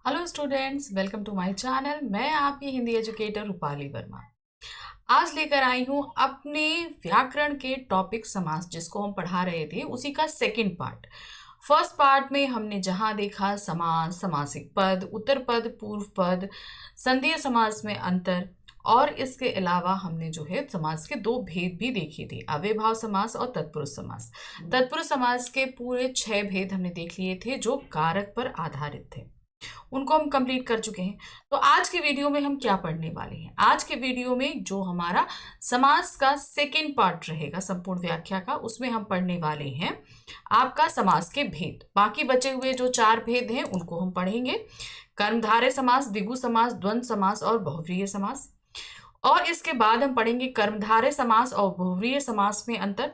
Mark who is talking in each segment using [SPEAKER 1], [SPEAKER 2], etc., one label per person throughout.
[SPEAKER 1] Hello students, welcome to my channel. मैं आपकी Hindi educator Rupali Verma. आज लेकर आई हूँ अपने व्याकरण के टॉपिक समास, जिसको हम पढ़ा रहे थे, उसी का सेकंड पार्ट। फर्स्ट पार्ट में हमने जहाँ देखा समास, समासिक पद, उत्तर पद, पूर्व पद, संदेह समास में अंतर, और इसके अलावा हमने जो है समास के दो भेद भी देखे थे, अव्ययभाव समास और तत्पुरुष समास। तत्पुरुष समास के पूरे 6 भेद हमने देख लिए थे जो कारक पर आधारित थे, उनको हम कंप्लीट कर चुके हैं। तो आज के वीडियो में हम क्या पढ़ने वाले हैं? आज के वीडियो में जो हमारा समास का सेकेंड पार्ट रहेगा संपूर्ण व्याख्या का, उसमें हम पढ़ने वाले हैं आपका समास के भेद। बाकी बचे हुए जो 4 भेद हैं उनको हम पढ़ेंगे। कर्मधारय समास, द्विगु समास, द्वंद्व समास और बहुव्रीहि समास। और इसके बाद हम पढ़ेंगे कर्मधारय समास और बहुव्रीहि समास में अंतर।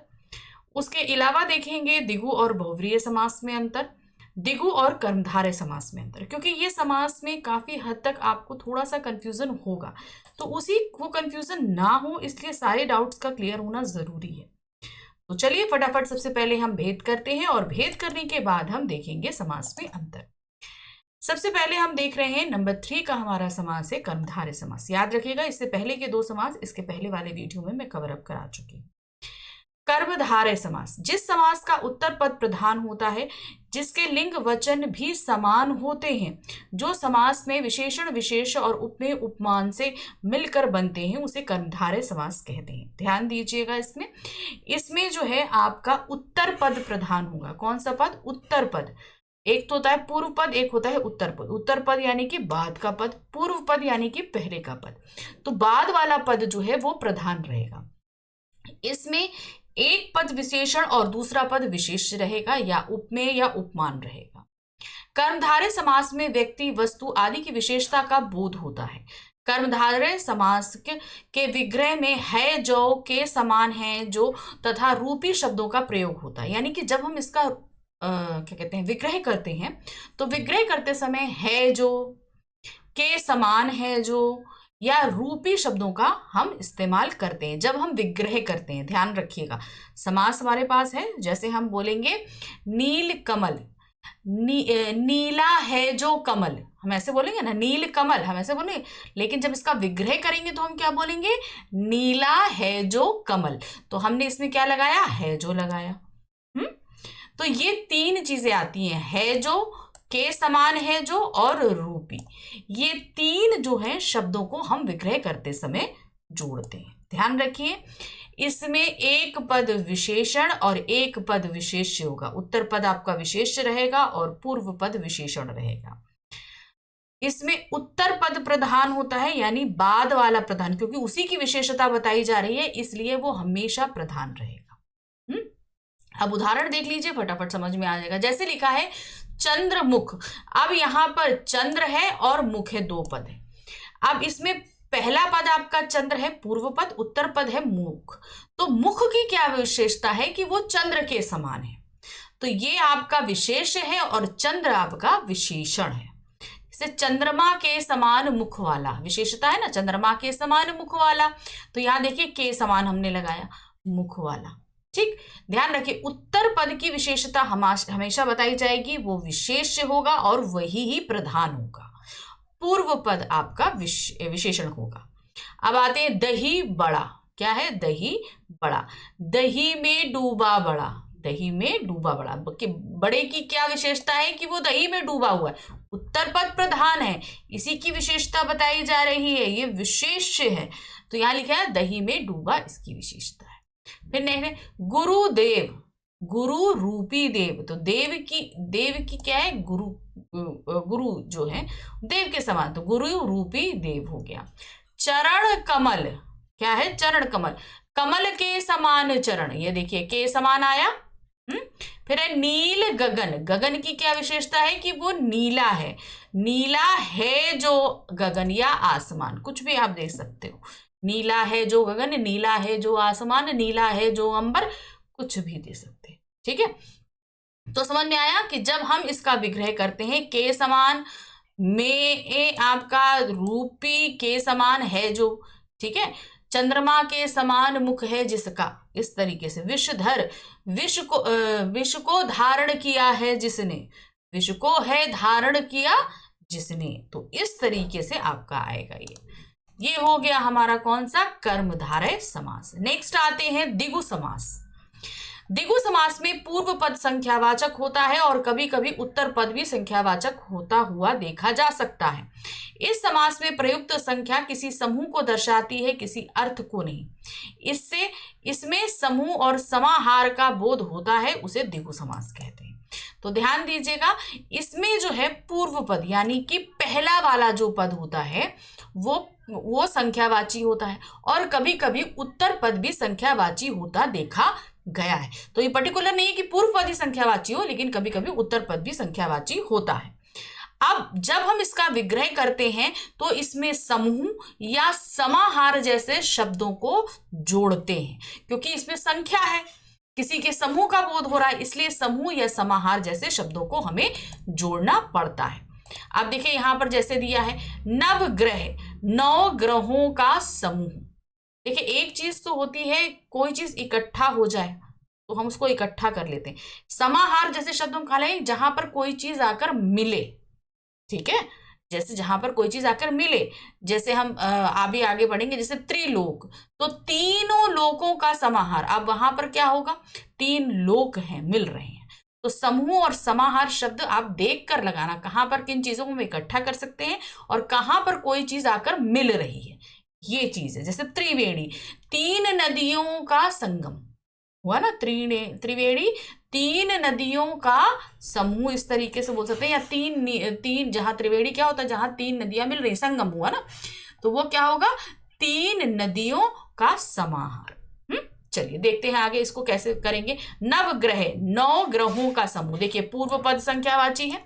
[SPEAKER 1] उसके अलावा देखेंगे द्विगु और बहुव्रीहि समास में अंतर, द्विगु और कर्मधारय समास में अंतर, क्योंकि ये समास में काफी हद तक आपको थोड़ा सा कंफ्यूजन होगा, तो उसी वो कंफ्यूजन ना हो इसलिए सारे डाउट्स का क्लियर होना जरूरी है। तो चलिए फटाफट सबसे पहले हम भेद करते हैं, और भेद करने के बाद हम देखेंगे समास में अंतर। सबसे पहले हम देख रहे हैं नंबर 3 का हमारा समास है कर्मधारय समास। याद रखिएगा, इससे पहले के 2 समास इसके पहले वाले वीडियो में मैं कवर अप करा चुकी हूँ। कर्मधारय समास, जिस समास का उत्तर पद प्रधान होता है, जिसके लिंग वचन भी समान होते हैं, जो समास में विशेषण विशेष और उपमेय उपमान से मिलकर बनते हैं, उसे कर्मधारय समास कहते हैं। ध्यान दीजिएगा, इसमें जो है आपका उत्तर पद प्रधान होगा। कौन सा पद? उत्तर पद। एक तो होता है पूर्व पद, एक होता है उत्तर पद। उत्तर पद यानी कि बाद का पद, पूर्व पद यानी कि पहले का पद। तो बाद वाला पद जो है वो प्रधान रहेगा। इसमें एक पद विशेषण और दूसरा पद विशेष रहेगा, या उपमेय या उपमान रहेगा। कर्मधारय समास में व्यक्ति, वस्तु आदि की विशेषता का बोध होता है। कर्मधारय समास के विग्रह में है, जो, के समान है, जो तथा रूपी शब्दों का प्रयोग होता है। यानी कि जब हम इसका क्या कहते हैं, विग्रह करते हैं, तो विग्रह करते समय है जो, के समान है जो, या रूपी शब्दों का हम इस्तेमाल करते हैं जब हम विग्रह करते हैं। ध्यान रखिएगा, समास हमारे पास है, जैसे हम बोलेंगे नील कमल, नीला है जो कमल, हम ऐसे बोलेंगे ना, नील कमल, हम ऐसे बोलेंगे। लेकिन जब इसका विग्रह करेंगे तो हम क्या बोलेंगे? नीला है जो कमल। तो हमने इसमें क्या लगाया? है जो लगाया। तो ये 3 चीजें आती हैं, है जो, के समान है जो, और रूपी। ये 3 जो है शब्दों को हम विग्रह करते समय जोड़ते हैं। ध्यान रखिए, इसमें एक पद विशेषण और एक पद विशेष्य होगा। उत्तर पद आपका विशेष्य रहेगा और पूर्व पद विशेषण रहेगा। इसमें उत्तर पद प्रधान होता है, यानी बाद वाला प्रधान, क्योंकि उसी की विशेषता बताई जा रही है, इसलिए वो हमेशा प्रधान रहेगा। अब उदाहरण देख लीजिए, फटाफट समझ में आ जाएगा। जैसे लिखा है चंद्रमुख। अब यहां पर चंद्र है और मुख है, 2 पद है। अब इसमें पहला पद आपका चंद्र है, पूर्व पद, उत्तर पद है मुख। तो मुख की क्या विशेषता है? कि वो चंद्र के समान है। तो ये आपका विशेष है और चंद्र आपका विशेषण है। जैसे चंद्रमा के समान मुख वाला, विशेषता है ना, चंद्रमा के समान मुख वाला। तो यहां देखिए के समान हमने लगाया, मुख वाला। ठीक, ध्यान रखिए, उत्तर पद की विशेषता हमेशा बताई जाएगी, वो विशेष होगा और वही ही प्रधान होगा। पूर्व पद आपका विशेषण होगा। अब आते हैं दही बड़ा। क्या है? दही बड़ा। दही में डूबा बड़ा, दही में डूबा बड़ा। बड़े की क्या विशेषता है? कि वो दही में डूबा हुआ है। उत्तर पद प्रधान है, इसी की विशेषता बताई जा रही है, ये विशेष है। तो यहां लिखा है दही में डूबा, इसकी विशेषता है। फिर नहीं, गुरुदेव, गुरु रूपी देव। तो देव की क्या है? गुरु, गुरु जो है देव के समान, तो गुरु रूपी देव हो गया। चरण कमल। क्या है? चरण कमल, कमल के समान चरण। ये देखिए के समान आया। फिर है नील गगन। गगन की क्या विशेषता है? कि वो नीला है। नीला है जो गगन या आसमान, कुछ भी आप देख सकते हो। नीला है जो गगन, नीला है जो आसमान, नीला है जो अंबर, कुछ भी दे सकते हैं। ठीक है, तो समझ में आया कि जब हम इसका विग्रह करते हैं, के समान में आपका रूपी, के समान है जो, ठीक है, चंद्रमा के समान मुख है जिसका, इस तरीके से। विषधर, विष को धारण किया है जिसने, विष को है धारण किया जिसने। तो इस तरीके से आपका आएगा ये हो गया हमारा कौन सा, कर्मधारय समास। नेक्स्ट आते हैं द्विगु समास। द्विगु समास में पूर्व पद संख्यावाचक होता है और कभी कभी उत्तर पद भी संख्यावाचक होता हुआ देखा जा सकता है। इस समास में प्रयुक्त संख्या किसी समूह को दर्शाती है, किसी अर्थ को नहीं। इसमें समूह और समाहार का बोध होता है, उसे द्विगु समास कहते हैं। तो ध्यान दीजिएगा, इसमें जो है पूर्व पद यानी कि पहला वाला जो पद होता है वो संख्यावाची होता है और कभी कभी उत्तर पद भी संख्यावाची होता देखा गया है। तो ये पर्टिकुलर नहीं है कि पूर्व पद ही संख्यावाची हो, लेकिन कभी कभी उत्तर पद भी संख्यावाची होता है। अब जब हम इसका विग्रह करते हैं तो इसमें समूह या समाहार जैसे शब्दों को जोड़ते हैं, क्योंकि इसमें संख्या है, किसी के समूह का बोध हो रहा है, इसलिए समूह या समाहार जैसे शब्दों को हमें जोड़ना पड़ता है। अब देखिए यहां पर जैसे दिया है नवग्रह, 9 ग्रहों का समूह। देखिए एक चीज तो होती है कोई चीज इकट्ठा हो जाए तो हम उसको इकट्ठा कर लेते हैं। समाहार जैसे शब्द हम कहा लें जहां पर कोई चीज आकर मिले, ठीक है, जैसे जहां पर कोई चीज आकर मिले, जैसे हम अभी आगे बढ़ेंगे, जैसे त्रिलोक, तो तीनों लोकों का समाहार। अब वहां पर क्या होगा, 3 लोक हैं, मिल रहे हैं। तो समूह और समाहार शब्द आप देख कर लगाना, कहां पर किन चीजों को हम इकट्ठा कर सकते हैं और कहां पर कोई चीज आकर मिल रही है, ये चीज है। जैसे त्रिवेणी, 3 नदियों का संगम हुआ ना, त्रिवेणी 3 नदियों का समूह, इस तरीके से बोल सकते हैं। या तीन जहां त्रिवेणी क्या होता है, जहां 3 नदियां मिल रही, संगम हुआ ना, तो वो क्या होगा, 3 नदियों का समाहार। चलिए देखते हैं आगे इसको कैसे करेंगे। नवग्रह, 9 ग्रहों का समूह। देखिए पूर्व पद संख्यावाची है।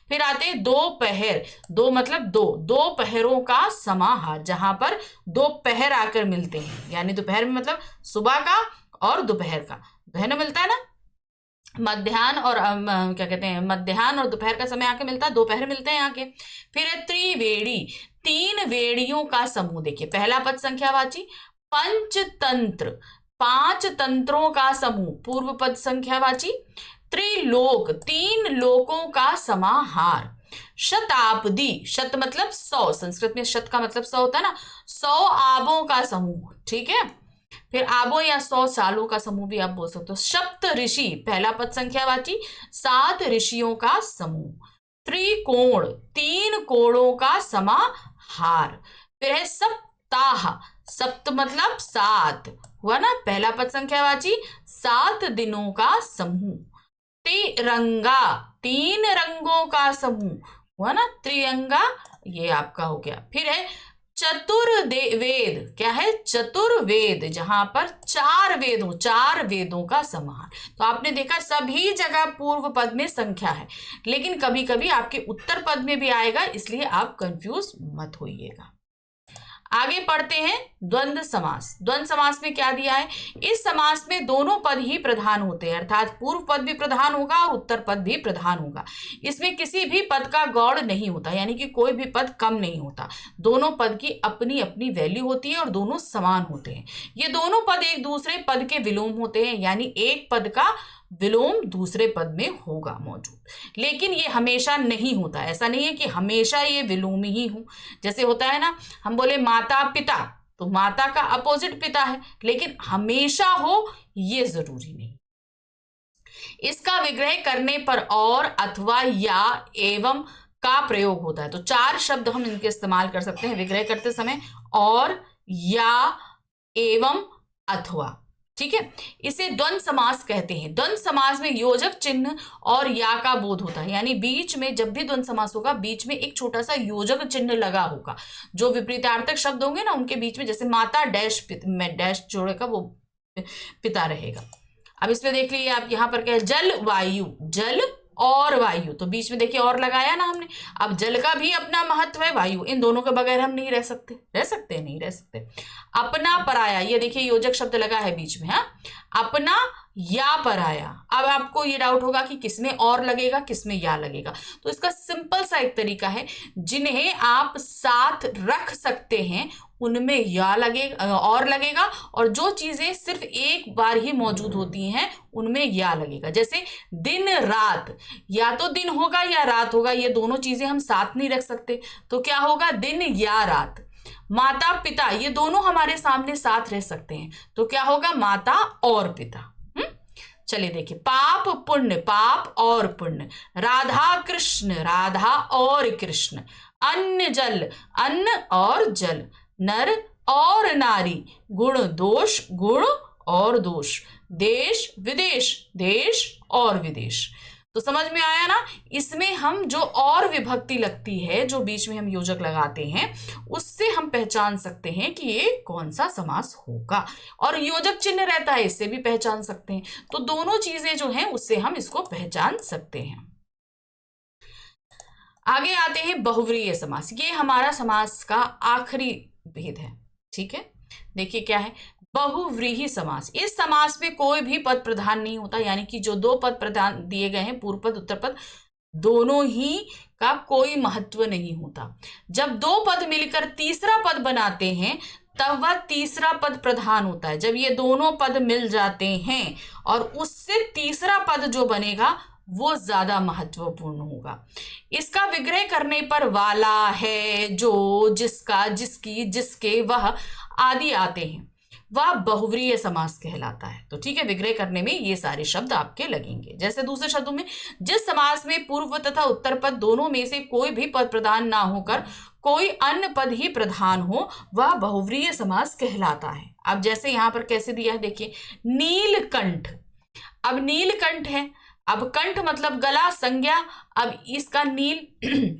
[SPEAKER 1] फिर आते हैं दोपहर, दो मतलब दो पहरों का समाहार, जहां पर 2 पहर आकर मिलते हैं, यानी दोपहर में मतलब सुबह का और दोपहर का, दोपहर मिलता है ना, मध्याह्न और क्या कहते हैं, मध्याह्न और दोपहर का समय आके मिलता है, दोपहर मिलते हैं आके। फिर है त्रिवेणी, 3 वेड़ियों का समूह। देखिए पहला पद संख्यावाची। पंचतंत्र, 5 तंत्रों का समूह, पूर्व पद संख्यावाची। त्रिलोक, 3 लोकों का समाहार। शताब्दी, शत मतलब 100, संस्कृत में शत का मतलब 100 होता है ना, 100 आबों का समूह, ठीक है। फिर आबों या 100 सालों का समूह भी आप बोल सकते हो। सप्त ऋषि, पहला पद संख्यावाची, 7 ऋषियों का समूह। त्रिकोण, 3 कोणों का समाहार। फिर है सप्ताह, सप्त मतलब 7 हुआ ना, पहला पद संख्यावाची, 7 दिनों का समूह। तिरंगा, 3 रंगों का समूह हुआ ना, त्रिरंगा, ये आपका हो गया। फिर है चतुर्वेद, क्या है, चतुर्वेद, जहां पर 4 वेद हो, 4 वेदों का समाहार। तो आपने देखा सभी जगह पूर्व पद में संख्या है, लेकिन कभी कभी आपके उत्तर पद में भी आएगा, इसलिए आप कंफ्यूज मत होइएगा। आगे पढ़ते हैं द्वंद्व समास। द्वंद्व समास में क्या दिया है, इस समास में दोनों पद ही प्रधान होते हैं, अर्थात पूर्व पद भी प्रधान होगा और उत्तर पद भी प्रधान होगा। इसमें किसी भी पद का गौड़ नहीं होता, यानी कि कोई भी पद कम नहीं होता। दोनों पद की अपनी अपनी वैल्यू होती है और दोनों समान होते हैं। ये दोनों पद एक दूसरे पद के विलोम होते हैं, यानी एक पद का विलोम दूसरे पद में होगा मौजूद, लेकिन ये हमेशा नहीं होता। ऐसा नहीं है कि हमेशा ये विलोम ही हो। जैसे होता है ना, हम बोले माता पिता, तो माता का अपोजिट पिता है, लेकिन हमेशा हो ये जरूरी नहीं। इसका विग्रह करने पर और, अथवा, या, एवं का प्रयोग होता है। तो 4 शब्द हम इनके इस्तेमाल कर सकते हैं विग्रह करते समय, और, या, एवं, अथवा, ठीक है। इसे द्वंद्व समास कहते हैं। द्वंद्व समास में योजक चिन्ह और या का बोध होता है, यानी बीच में जब भी द्वंद्व समास होगा बीच में एक छोटा सा योजक चिन्ह लगा होगा। जो विपरीतार्थक शब्द होंगे ना उनके बीच में, जैसे माता डैश में डैश जोड़ेगा वो पिता रहेगा। अब इसमें देख लीजिए आप, यहाँ पर क्या है, जल वायु, जल और वायु, तो बीच में देखिए और लगाया ना हमने। अब जल का भी अपना महत्व है, वायु, इन दोनों के बगैर हम नहीं रह सकते, नहीं रह सकते। अपना पराया, ये देखिए योजक शब्द लगा है बीच में, हाँ, अपना या पराया। अब आपको ये डाउट होगा कि किसमें और लगेगा, किसमें या लगेगा। तो इसका सिंपल सा एक तरीका है, जिन्हें आप साथ रख सकते हैं उनमें या लगेगा और लगेगा, और जो चीजें सिर्फ एक बार ही मौजूद होती हैं उनमें या लगेगा। जैसे दिन रात, या तो दिन होगा या रात होगा, ये दोनों चीजें हम साथ नहीं रख सकते, तो क्या होगा, दिन या रात। माता पिता, ये दोनों हमारे सामने साथ रह सकते हैं, तो क्या होगा, माता और पिता। चलिए देखिए, पाप पुण्य, पाप और पुण्य। राधा कृष्ण, राधा और कृष्ण। अन्न जल, अन्न और जल। नर और नारी। गुण दोष, गुण और दोष। देश विदेश, देश और विदेश। तो समझ में आया ना। इसमें हम जो और विभक्ति लगती है, जो बीच में हम योजक लगाते हैं, उससे हम पहचान सकते हैं कि ये कौन सा समास होगा, और योजक चिन्ह रहता है, इससे भी पहचान सकते हैं। तो दोनों चीजें जो हैं उससे हम इसको पहचान सकते हैं। आगे आते हैं बहुव्रीहि समास। ये हमारा समास का आखिरी भेद है, ठीक है। देखिए क्या है, बहुव्रीहि समास। इस समास में कोई भी पद प्रधान नहीं होता, यानी कि जो दो पद प्रधान दिए गए हैं, पूर्व पद उत्तर पद, दोनों ही का कोई महत्व नहीं होता। जब दो पद मिलकर तीसरा पद बनाते हैं तब वह तीसरा पद प्रधान होता है। जब ये दोनों पद मिल जाते हैं और उससे तीसरा पद जो बनेगा वो ज्यादा महत्वपूर्ण होगा। इसका विग्रह करने पर वाला, है, जो, जिसका, जिसकी, जिसके, वह आदि आते हैं, वह बहुव्रीहि समास कहलाता है। तो ठीक है, विग्रह करने में ये सारे शब्द आपके लगेंगे। जैसे दूसरे शब्दों में, जिस समास में पूर्व तथा उत्तर पद दोनों में से कोई भी पद प्रधान ना होकर कोई अन्य पद ही प्रधान हो, वह बहुव्रीहि समास कहलाता है। अब जैसे यहां पर कैसे दिया है, देखिए, नीलकंठ। अब नीलकंठ है, अब कंठ मतलब गला, संज्ञा। अब इसका नील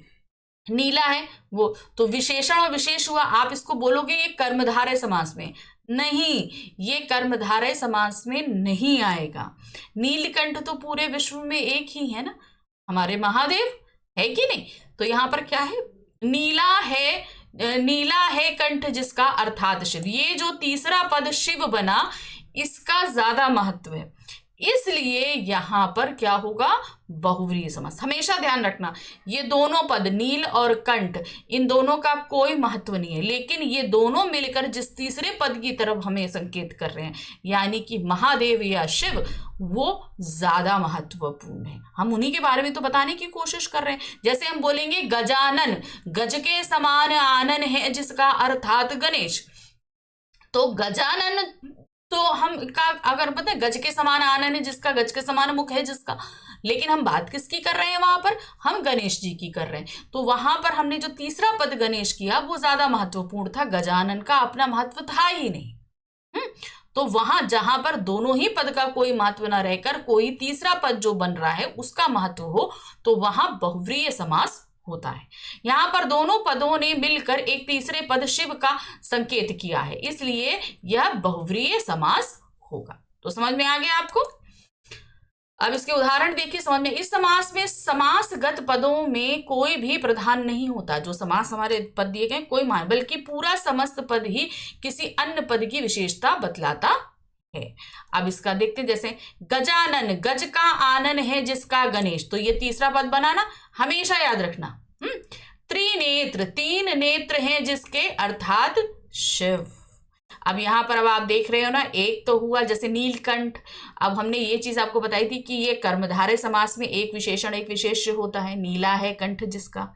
[SPEAKER 1] नीला है वो, तो विशेषण और विशेष हुआ। आप इसको बोलोगे ये कर्मधारय समास में, नहीं, ये कर्मधारय समास में नहीं आएगा। नीलकंठ तो पूरे विश्व में एक ही है ना, हमारे महादेव, है कि नहीं। तो यहां पर क्या है, नीला है, नीला है कंठ जिसका, अर्थात शिव। ये जो तीसरा पद शिव बना, इसका ज्यादा महत्व है, इसलिए यहां पर क्या होगा, बहुव्रीहि समास। हमेशा ध्यान रखना, ये दोनों पद नील और कंठ, इन दोनों का कोई महत्व नहीं है, लेकिन ये दोनों मिलकर जिस तीसरे पद की तरफ हमें संकेत कर रहे हैं, यानी कि महादेव या शिव, वो ज्यादा महत्वपूर्ण है। हम उन्हीं के बारे में तो बताने की कोशिश कर रहे हैं। जैसे हम बोलेंगे गजानन, गज के समान आनन है जिसका, अर्थात गणेश। तो गजानन, तो हम का अगर पता है, गज के समान आनन है जिसका, गज के समान मुख है जिसका, लेकिन हम बात किसकी कर रहे हैं, वहां पर हम गणेश जी की कर रहे हैं। तो वहां पर हमने जो तीसरा पद गणेश किया वो ज्यादा महत्वपूर्ण था, गजानन का अपना महत्व था ही नहीं। तो वहां जहां पर दोनों ही पद का कोई महत्व न रहकर कोई तीसरा पद जो बन रहा है उसका महत्व हो, तो वहां बहुव्रीहि समास होता है। यहां पर दोनों पदों ने मिलकर एक तीसरे पद शिव का संकेत किया है, इसलिए यह बहुव्रीहि समास होगा। तो समझ में आ गया आपको। अब इसके उदाहरण देखिए, समझ में। इस समास में समासगत पदों में कोई भी प्रधान नहीं होता। जो समास हमारे पद दिए गए कोई मान, बल्कि पूरा समस्त पद ही किसी अन्य पद की विशेषता बतलाता है। अब इसका देखते, जैसे गजानन, गज का आनन है जिसका, गणेश। तो ये तीसरा पद बनाना, हमेशा याद रखना। त्रिनेत्र, तीन नेत्र हैं जिसके, अर्थात शिव। अब यहां पर अब आप देख रहे हो ना, एक तो हुआ जैसे नीलकंठ। अब हमने ये चीज आपको बताई थी कि ये कर्मधारय समास में एक विशेषण एक विशेष होता है, नीला है कंठ जिसका,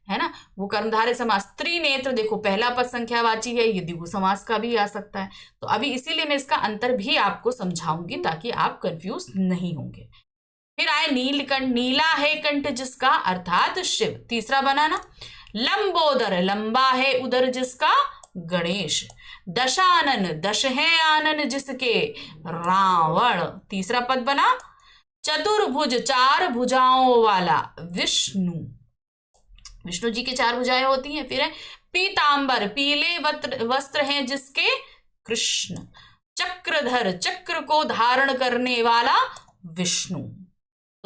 [SPEAKER 1] है ना, वो कर्मधारय समास। त्रिनेत्र, देखो पहला पद संख्यावाची है, ये द्विगु समास का भी आ सकता है। तो अभी इसीलिए मैं इसका अंतर भी आपको समझाऊंगी ताकि आप कंफ्यूज नहीं होंगे। फिर आए नीलकंठ, नीला है कंठ जिसका, अर्थात शिव। तीसरा बनाना, लंबोदर, लंबा है उदर जिसका, गणेश। दशानन, दश है आनन जिसके, रावण। तीसरा पद बना। चतुर्भुज, चार भुजाओं वाला, विष्णु। विष्णु जी की चार भुजाएं होती हैं। फिर है पीतांबर, पीले वस्त्र हैं जिसके, कृष्ण। चक्रधर, चक्र को धारण करने वाला, विष्णु।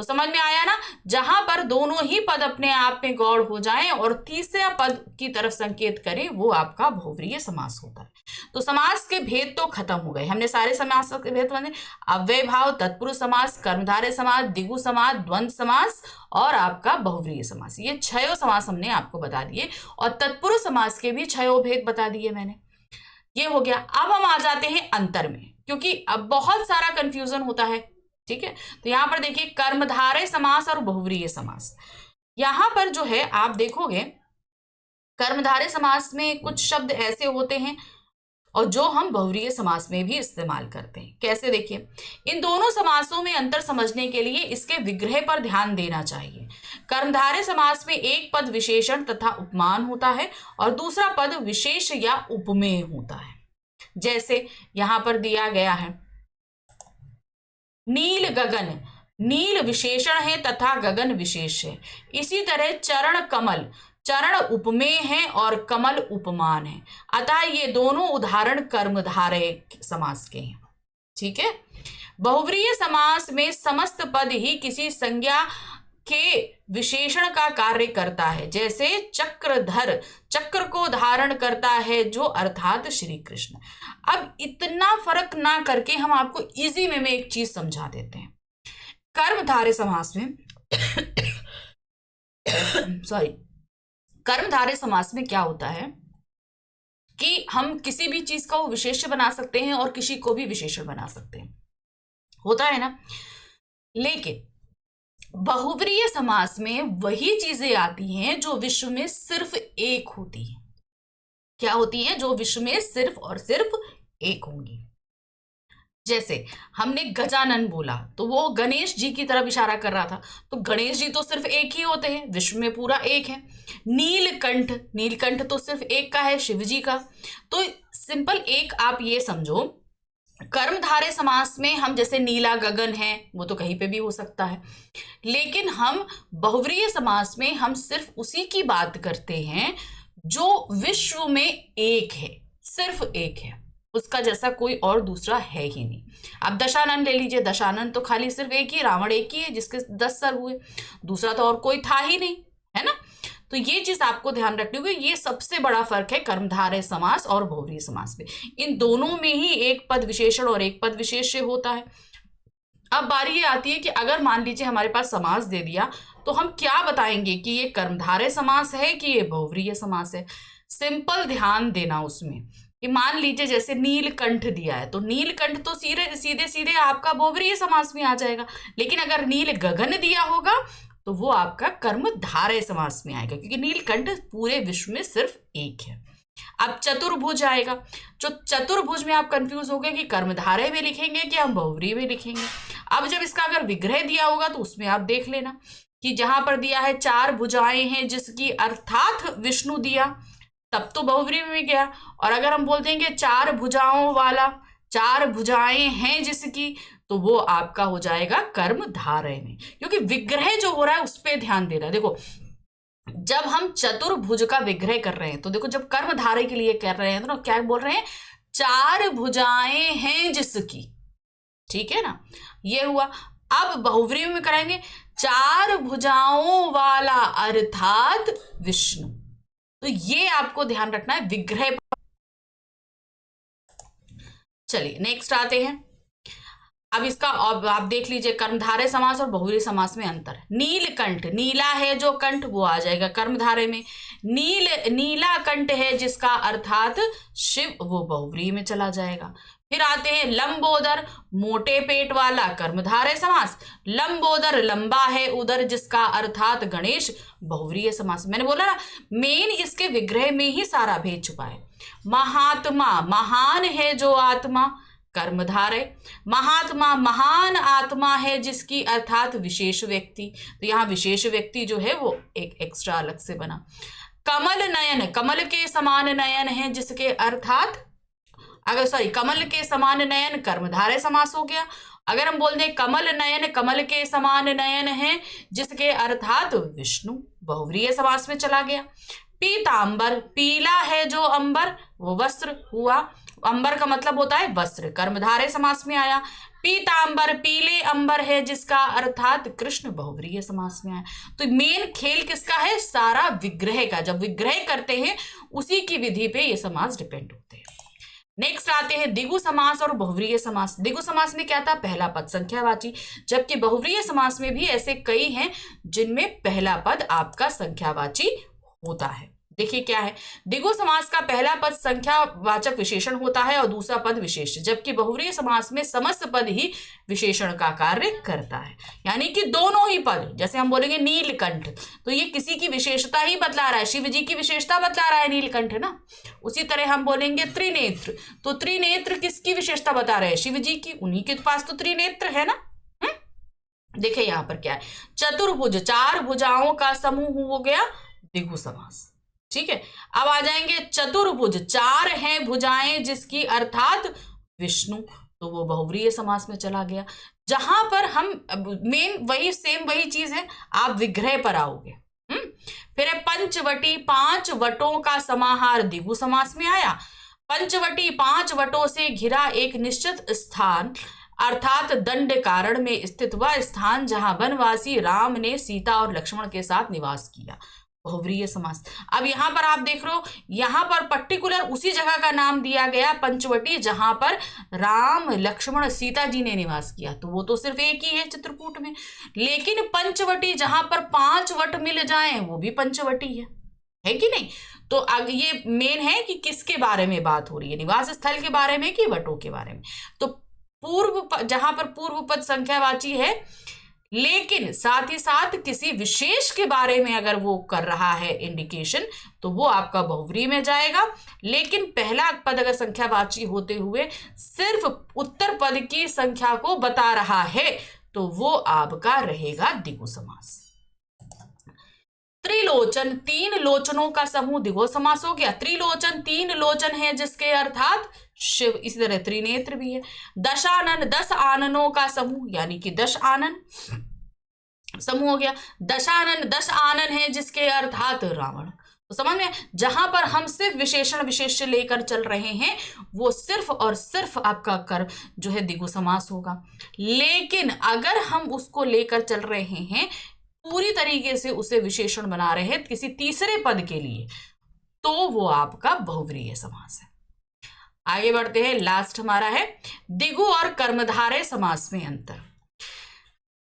[SPEAKER 1] तो समझ में आया ना, जहां पर दोनों ही पद अपने आप में गौड़ हो जाएं और तीसरा पद की तरफ संकेत करें, वो आपका बहुव्रीहि समास होता है। तो समास के भेद तो खत्म हो गए, हमने सारे समास के भेद बने, अव्यय भाव, तत्पुरुष समास, कर्मधारय समास, द्विगु समास, द्वंद्व समास और आपका बहुव्रीहि समास, ये 6 समास हमने आपको बता दिए और तत्पुरुष समास के भी 6 भेद बता दिए मैंने। ये हो गया। अब हम आ जाते हैं अंतर में, क्योंकि अब बहुत सारा कंफ्यूजन होता है, ठीक है। तो यहां पर देखिए कर्मधारय समास और बहुव्रीहि समास, यहां पर जो है आप देखोगे कर्मधारय समास में कुछ शब्द ऐसे होते हैं और जो हम बहुव्रीहि समास में भी इस्तेमाल करते हैं। कैसे, देखिए इन दोनों समासों में अंतर समझने के लिए इसके विग्रह पर ध्यान देना चाहिए। कर्मधारय समास में एक पद विशेषण तथा उपमान होता है और दूसरा पद विशेष या उपमेय होता है। जैसे यहां पर दिया गया है नील गगन, नील विशेषण है तथा गगन विशेष है। इसी तरह चरण कमल, चरण उपमेय है और कमल उपमान है। अतः ये दोनों उदाहरण कर्मधारय समास के हैं, ठीक है। बहुव्रीहि समास में समस्त पद ही किसी संज्ञा के विशेषण का कार्य करता है। जैसे चक्रधर, चक्र को धारण करता है जो अर्थात श्री कृष्ण। अब इतना फर्क ना करके हम आपको इजी में एक चीज समझा देते हैं। कर्मधारय समास में सॉरी, कर्मधारय समास में क्या होता है कि हम किसी भी चीज का वो विशेष्य बना सकते हैं और किसी को भी विशेषण बना सकते हैं, होता है ना। लेकिन बहुव्रीहि समास में वही चीजें आती हैं जो विश्व में सिर्फ एक होती हैं। क्या होती हैं? जो विश्व में सिर्फ और सिर्फ एक होंगी। जैसे हमने गजानन बोला तो वो गणेश जी की तरफ इशारा कर रहा था, तो गणेश जी तो सिर्फ एक ही होते हैं, विश्व में पूरा एक है। नीलकंठ, नीलकंठ तो सिर्फ एक का है, शिव जी का। तो सिंपल एक आप ये समझो, कर्मधारय समास में हम जैसे नीला गगन है, वो तो कहीं पे भी हो सकता है, लेकिन हम बहुव्रीहि समास में हम सिर्फ उसी की बात करते हैं जो विश्व में एक है, सिर्फ एक है, उसका जैसा कोई और दूसरा है ही नहीं। आप दशानन ले लीजिए, दशानन तो खाली सिर्फ एक ही, रावण एक ही है जिसके 10 सर हुए, दूसरा तो और कोई था ही नहीं, है ना। तो ये चीज आपको ध्यान रखनी होगी, ये सबसे बड़ा फर्क है कर्मधारय समास और बहुव्रीहि समास में। इन दोनों में ही एक पद विशेषण और एक पद विशेष्य होता है। अब बारी ये आती है कि अगर मान लीजिए हमारे पास समास दे दिया तो हम क्या बताएंगे कि ये कर्मधारय समास है कि ये बहुव्रीहि समास है। सिंपल ध्यान देना उसमें कि मान लीजिए जैसे नीलकंठ दिया है, तो नीलकंठ तो सीधे सीधे सीधे आपका बहुव्रीहि समास में आ जाएगा, लेकिन अगर नील गगन दिया होगा तो वो आपका कर्मधारय समास में आएगा, क्योंकि नीलकंठ पूरे विश्व में सिर्फ एक है। अब चतुर्भुज आएगा, जो चतुर्भुज में आप कंफ्यूज हो गए कि कर्मधारय में लिखेंगे कि हम बहुव्रीहि में लिखेंगे। अब जब इसका अगर विग्रह दिया होगा तो उसमें आप देख लेना कि जहां पर दिया है 4 भुजाएं हैं जिसकी अर्थात विष्णु दिया, तब तो बहुव्रीहि में गया। और अगर हम बोल देंगे 4 भुजाओं वाला, 4 भुजाएं हैं जिसकी, तो वो आपका हो जाएगा कर्मधारय में, क्योंकि विग्रह जो हो रहा है उस पर ध्यान देना। देखो जब हम चतुर्भुज का विग्रह कर रहे हैं तो देखो, जब कर्मधारय के लिए कर रहे हैं तो क्या बोल रहे हैं? 4 भुजाएं हैं जिसकी, ठीक है ना, ये हुआ। अब बहुव्रीहि में कराएंगे 4 भुजाओं वाला अर्थात विष्णु, तो ये आपको ध्यान रखना है विग्रह। चलिए नेक्स्ट आते हैं। अब इसका आप देख लीजिए कर्मधारय समास और बहुव्रीहि समास में अंतर। नीलकंठ, नीला है जो कंठ, वो आ जाएगा कर्मधारय में। नीला कंठ है जिसका अर्थात शिव, वो बहुव्रीहि में चला जाएगा। फिर आते हैं लंबोदर, मोटे पेट वाला, कर्मधारय समास। लंबोदर, लंबा है उदर जिसका अर्थात गणेश, बहुव्रीहि समास। मैंने बोला ना, मेन इसके विग्रह में ही सारा भेद छुपा है। महात्मा, महान है जो आत्मा, कर्मधारय। महात्मा, महान आत्मा है जिसकी अर्थात विशेष व्यक्ति, तो यहाँ विशेष व्यक्ति जो है वो एक एक्स्ट्रा अलग से बना। कमल नयन, कमल के समान नयन है जिसके अर्थात, अगर सॉरी कमल के समान नयन कर्मधारय समास हो गया। अगर हम बोल दें कमल नयन, कमल के समान नयन है जिसके अर्थात विष्णु, बहुव्रीहि समास में चला गया। पीतांबर, पीला है जो अंबर, वो वस्त्र हुआ, अंबर का मतलब होता है वस्त्र, कर्मधारय समास में आया। पीतांबर पीले अंबर है जिसका, अर्थात कृष्ण बहुव्रीहि समास में आया। तो मेन खेल किसका है, सारा विग्रह का। जब विग्रह करते हैं उसी की विधि पे ये समास डिपेंड होते हैं। नेक्स्ट आते हैं द्विगु समास और बहुव्रीहि समास। द्विगु समास में क्या था, पहला पद संख्यावाची, जबकि बहुव्रीहि समास में भी ऐसे कई हैं जिनमें पहला पद आपका संख्यावाची होता है। देखिए क्या है, द्विगु समास का पहला पद संख्यावाचक विशेषण होता है और दूसरा पद विशेष, जबकि बहुव्रीहि समास में समस्त पद ही विशेषण का कार्य करता है। यानी कि दोनों ही पद, जैसे हम बोलेंगे नीलकंठ, तो ये किसी की विशेषता ही बतला रहा है, शिव जी की विशेषता बतला रहा है नीलकंठ ना। उसी तरह हम बोलेंगे त्रिनेत्र, तो त्रिनेत्र किसकी विशेषता बता रहे हैं, शिव जी की, उन्हीं के पास तो त्रिनेत्र है ना। देखिए यहां पर क्या है, चतुर्भुज, चार भुजाओं का समूह हो गया द्विगु समास। ठीक है, अब आ जाएंगे चतुर्भुज, चार हैं भुजाएं जिसकी, अर्थात विष्णु, तो वो बहुव्रीहि समास में चला गया। जहां पर हम मेन वही सेम वही चीज है, आप विग्रह पर आओगे। फिर है पंचवटी, पांच वटों का समाहार द्विगु समास में आया। पंचवटी, पांच वटों से घिरा एक निश्चित स्थान, अर्थात दंड कारण में स्थित वह स्थान जहां वनवासी राम ने सीता और लक्ष्मण के साथ निवास किया, बहुव्रीहि समास। अब यहां पर आप देख रहे हो, यहां पर पर्टिकुलर उसी जगह का नाम दिया गया पंचवटी जहां पर राम लक्ष्मण सीता जी ने निवास किया, तो वो तो सिर्फ एक ही है चित्रकूट में। लेकिन पंचवटी जहां पर पांच वट मिल जाएं वो भी पंचवटी है कि नहीं। तो अब ये मेन है कि किसके बारे में बात हो रही है, निवास स्थल के बारे में कि वटों के बारे में। तो पूर्व, जहां पर पूर्व पद संख्यावाची है लेकिन साथ ही साथ किसी विशेष के बारे में अगर वो कर रहा है इंडिकेशन, तो वो आपका बहुव्रीहि में जाएगा। लेकिन पहला पद अगर संख्यावाची होते हुए सिर्फ उत्तर पद की संख्या को बता रहा है तो वो आपका रहेगा द्विगु समास। त्रिलोचन, तीन लोचनों का समूह द्विगु समास हो गया। त्रिलोचन, तीन लोचन है जिसके, अर्थात शिव। इसी तरह त्रिनेत्र भी है। दशानन, 10 आननों का समूह, यानी कि 10 आनन समूह हो गया। दशानन, 10 आनन है जिसके, अर्थात रावण। तो समझ में, जहां पर हम सिर्फ विशेषण विशेष्य लेकर चल रहे हैं वो सिर्फ और सिर्फ आपका कर जो है द्विगु समास होगा। लेकिन अगर हम उसको लेकर चल रहे हैं, पूरी तरीके से उसे विशेषण बना रहे हैं किसी तीसरे पद के लिए, तो वो आपका बहुव्रीहि समास है। आगे बढ़ते हैं, लास्ट हमारा है द्विगु और कर्मधारय समास में अंतर।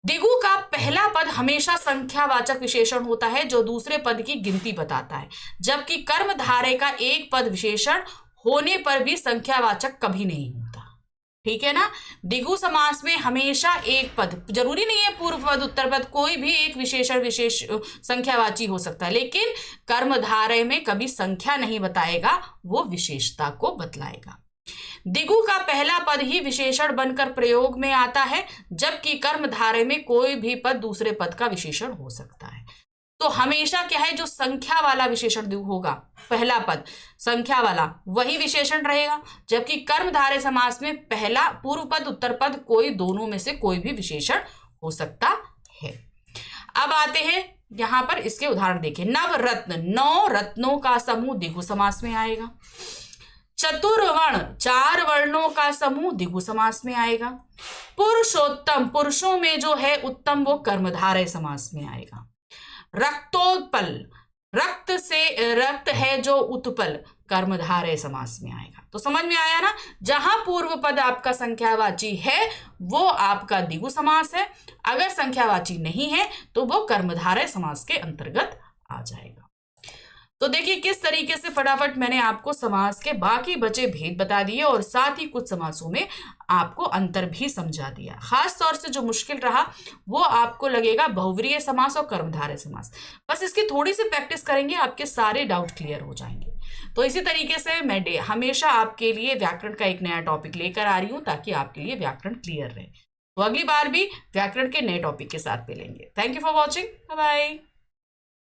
[SPEAKER 1] द्विगु का पहला पद हमेशा संख्यावाचक विशेषण होता है जो दूसरे पद की गिनती बताता है, जबकि कर्मधारय का एक पद विशेषण होने पर भी संख्यावाचक कभी नहीं होता। ठीक है ना। द्विगु समास में हमेशा एक पद, जरूरी नहीं है पूर्व पद उत्तर पद, कोई भी एक विशेषण विशेष संख्यावाची हो सकता है, लेकिन कर्मधारय में कभी संख्या नहीं बताएगा, वो विशेषता को बतलाएगा। द्विगु का पहला पद ही विशेषण बनकर प्रयोग में आता है, जबकि कर्मधारय में कोई भी पद दूसरे पद का विशेषण हो सकता है। तो हमेशा क्या है, जो संख्या वाला विशेषण होगा, पहला पद संख्या वाला वही विशेषण रहेगा, जबकि कर्मधारय समास में पहला पूर्व पद उत्तर पद कोई दोनों में से कोई भी विशेषण हो सकता है। अब आते हैं यहां पर इसके उदाहरण देखिए। नवरत्न, 9 रत्नों का समूह द्विगु समास में आएगा। चतुर्वर्ण, 4 वर्णों का समूह द्विगु समास में आएगा। पुरुषोत्तम, पुरुषों में जो है उत्तम वो कर्मधारय समास में आएगा। रक्तोत्पल, रक्त से रक्त है जो उत्पल, कर्मधारय समास में आएगा। तो समझ में आया ना, जहां पूर्व पद आपका संख्यावाची है वो आपका द्विगु समास है, अगर संख्यावाची नहीं है तो वो कर्मधारय समास के अंतर्गत आ जाएगा। तो देखिए किस तरीके से फटाफट मैंने आपको समास के बाकी बचे भेद बता दिए और साथ ही कुछ समासों में आपको अंतर भी समझा दिया। खास तौर से जो मुश्किल रहा वो आपको लगेगा बहुव्रीहि समास और कर्मधारय समास। बस इसकी थोड़ी सी प्रैक्टिस करेंगे, आपके सारे डाउट क्लियर हो जाएंगे। तो इसी तरीके से मैं हमेशा आपके लिए व्याकरण का एक नया टॉपिक लेकर आ रही हूँ ताकि आपके लिए व्याकरण क्लियर रहे। तो अगली बार भी व्याकरण के नए टॉपिक के साथ मिलेंगे। Thank you for watching, bye bye.